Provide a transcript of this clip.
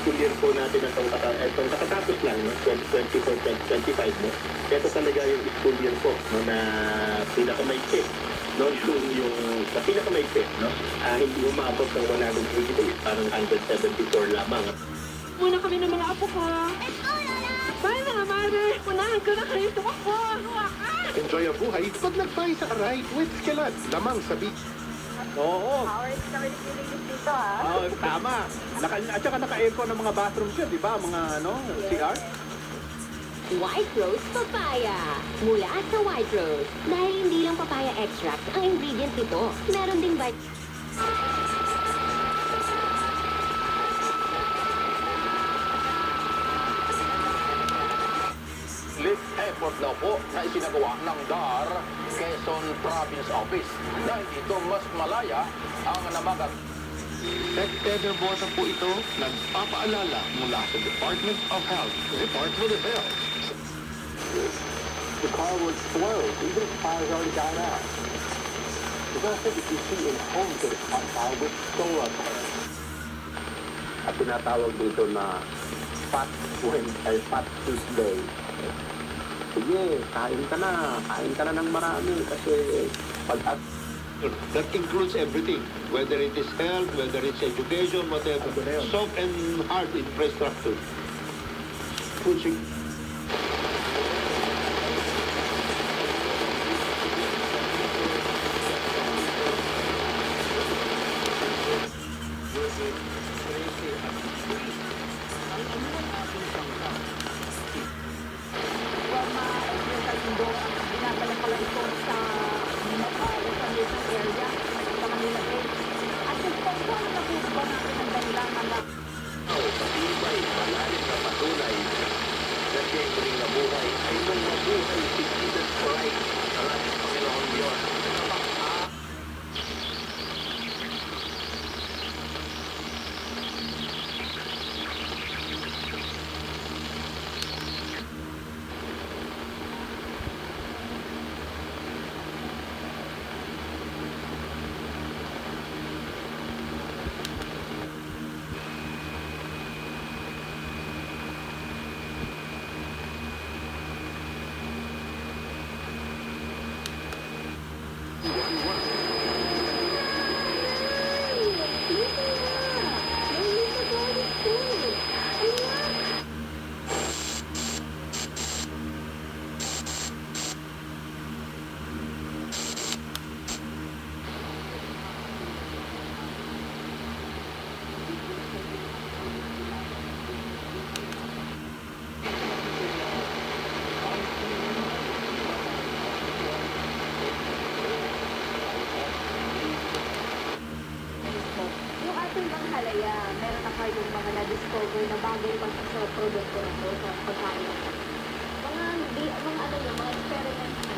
school year po natin na itong katatapos lang, no? 2024-2025, no? Ito talaga yung school year po, no, na pinakamaigpit. No, yung sa pinakamaigpit, no? Hindi umabot ng 180 days, parang 174 lamang. Muna kami ng mga apo ko. Bye mga mother! Unahan ko na kayo sa ako! Enjoy ang buhay pag nagpay sa Aray with Kelan, lamang sa beach. Oo. Ours kami nagpilinis dito, ha? Oo, tama. At saka naka-aircon ng mga bathrooms yun, di ba? Mga, CR? White Rose Papaya. Mula sa White Rose. Dahil hindi lang papaya extract ang ingredient nito. Meron ding Lift effort daw po na isinagawa ng DAR Quezon Province Office dahil dito mas malaya ang namagat. Tech-tether bota po ito, nagpapaalala mula sa Department of Health. Department of Health. The car would slow, even if the fire's already died out. There's also that you see in homes that it's on fire with solar power. At tinatawag dito na Fat Tuesday. Sige, kain ka na ng marami kasi pag That includes everything, whether it is health, whether it's education, whatever. Soft and hard infrastructure. Food security. Matibay, malalim na patunay na siya'y muling nabuhay ay nung mabuhay si Jesus Christ ang ating Panginoon Diyos. Meron na kayong mga na-discover na bagay pa sa produkto na to, sa pagkain. Mga experiment